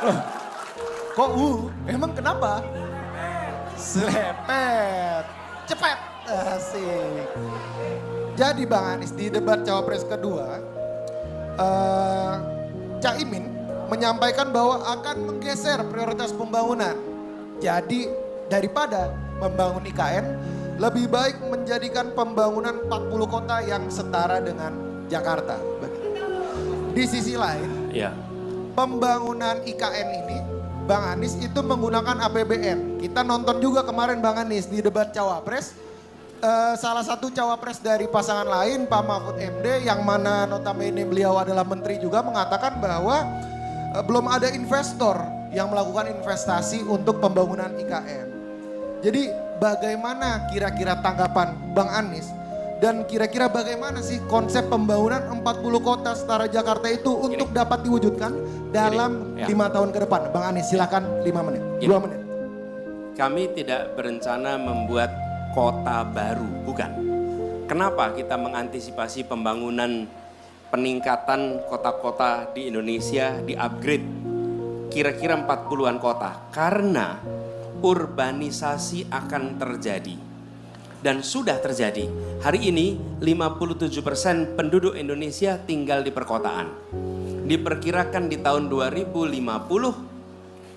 Loh, kok emang kenapa? Selepet. Cepet. Asik. Jadi Bang Anies di debat Cawapres kedua, Caimin menyampaikan bahwa akan menggeser prioritas pembangunan. Jadi daripada membangun IKN, lebih baik menjadikan pembangunan 40 kota yang setara dengan Jakarta. Di sisi lain, pembangunan IKN ini, Bang Anies itu menggunakan APBN. Kita nonton juga kemarin Bang Anies di debat Cawapres. Salah satu cawapres dari pasangan lain, Pak Mahfud MD, yang mana notabene beliau adalah menteri juga, mengatakan bahwa belum ada investor yang melakukan investasi untuk pembangunan IKN. Jadi bagaimana kira-kira tanggapan Bang Anies dan kira-kira bagaimana sih konsep pembangunan 40 kota setara Jakarta itu untuk dapat diwujudkan dalam 5 tahun ke depan? Bang Anies silakan 5 menit, 2 menit. Kami tidak berencana membuat kota baru, bukan. Kenapa kita mengantisipasi pembangunan peningkatan kota-kota di Indonesia, di upgrade kira-kira 40-an kota? Karena urbanisasi akan terjadi dan sudah terjadi. Hari ini 57% penduduk Indonesia tinggal di perkotaan. Diperkirakan di tahun 2050,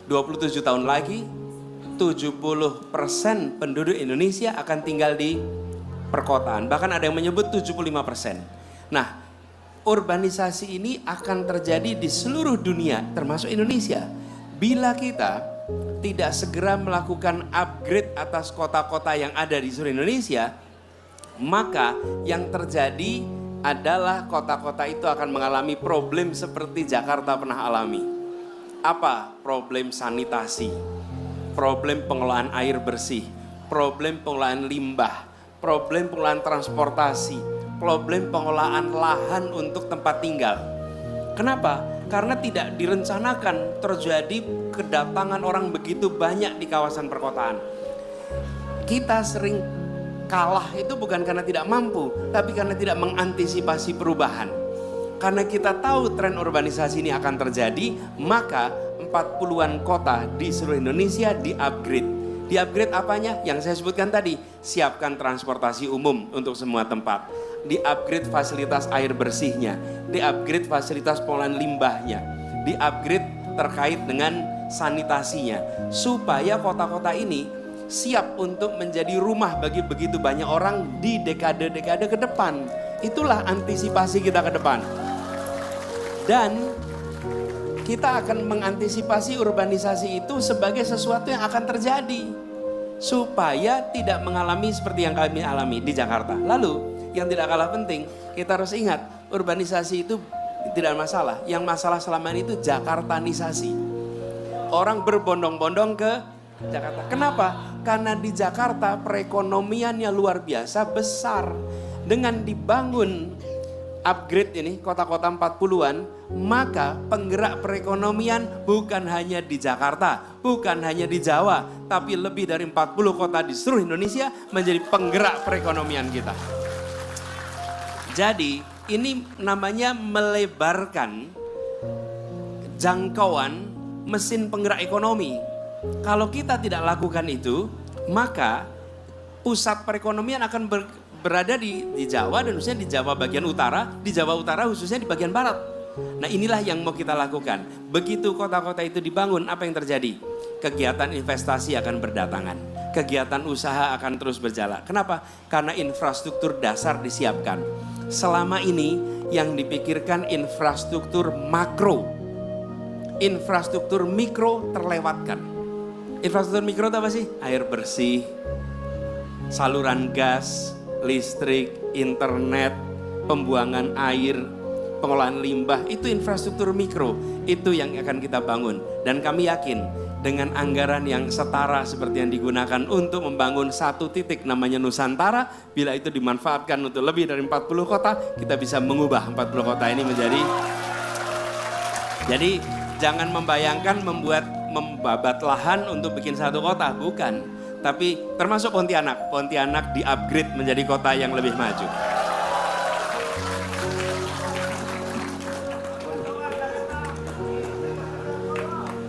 27 tahun lagi, 70% penduduk Indonesia akan tinggal di perkotaan. Bahkan ada yang menyebut 75%. Nah, urbanisasi ini akan terjadi di seluruh dunia, termasuk Indonesia. Bila kita tidak segera melakukan upgrade atas kota-kota yang ada di seluruh Indonesia, maka yang terjadi adalah kota-kota itu akan mengalami problem seperti Jakarta pernah alami. Apa? Problem sanitasi, problem pengelolaan air bersih, problem pengelolaan limbah, problem pengelolaan transportasi, problem pengelolaan lahan untuk tempat tinggal. Kenapa? Karena tidak direncanakan terjadi kedatangan orang begitu banyak di kawasan perkotaan. Kita sering kalah itu bukan karena tidak mampu, tapi karena tidak mengantisipasi perubahan. Karena kita tahu tren urbanisasi ini akan terjadi, maka 40-an kota di seluruh Indonesia di-upgrade. Di-upgrade apanya? Yang saya sebutkan tadi, siapkan transportasi umum untuk semua tempat. Di-upgrade fasilitas air bersihnya, di-upgrade fasilitas pengolahan limbahnya, di-upgrade terkait dengan sanitasinya. Supaya kota-kota ini siap untuk menjadi rumah bagi begitu banyak orang di dekade-dekade ke depan. Itulah antisipasi kita ke depan. Dan kita akan mengantisipasi urbanisasi itu sebagai sesuatu yang akan terjadi. Supaya tidak mengalami seperti yang kami alami di Jakarta. Lalu yang tidak kalah penting, kita harus ingat urbanisasi itu tidak masalah. Yang masalah selama ini itu Jakartanisasi. Orang berbondong-bondong ke Jakarta. Kenapa? Karena di Jakarta perekonomiannya luar biasa besar. Dengan dibangun upgrade ini kota-kota 40-an, maka penggerak perekonomian bukan hanya di Jakarta, bukan hanya di Jawa, tapi lebih dari 40 kota di seluruh Indonesia menjadi penggerak perekonomian kita. Jadi ini namanya melebarkan jangkauan mesin penggerak ekonomi. Kalau kita tidak lakukan itu, maka pusat perekonomian akan berada di Jawa dan khususnya di Jawa bagian utara, di Jawa utara khususnya di bagian barat. Nah inilah yang mau kita lakukan. Begitu kota-kota itu dibangun, apa yang terjadi? Kegiatan investasi akan berdatangan. Kegiatan usaha akan terus berjalan. Kenapa? Karena infrastruktur dasar disiapkan. Selama ini yang dipikirkan infrastruktur makro. Infrastruktur mikro terlewatkan. Infrastruktur mikro itu apa sih? Air bersih, saluran gas, listrik, internet, pembuangan air, pengolahan limbah, itu infrastruktur mikro. Itu yang akan kita bangun. Dan kami yakin dengan anggaran yang setara seperti yang digunakan untuk membangun satu titik namanya Nusantara, bila itu dimanfaatkan untuk lebih dari 40 kota, kita bisa mengubah 40 kota ini menjadi. Jadi jangan membayangkan membabat lahan untuk bikin satu kota, bukan. Tapi termasuk Pontianak. Pontianak di-upgrade menjadi kota yang lebih maju.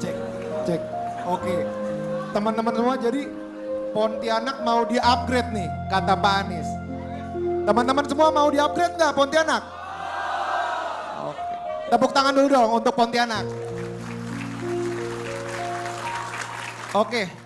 Cek. Cek. Oke. Teman-teman semua, jadi Pontianak mau di-upgrade nih, kata Pak Anies. Teman-teman semua mau di-upgrade nggak Pontianak? Oke. Tepuk tangan dulu dong untuk Pontianak. Oke.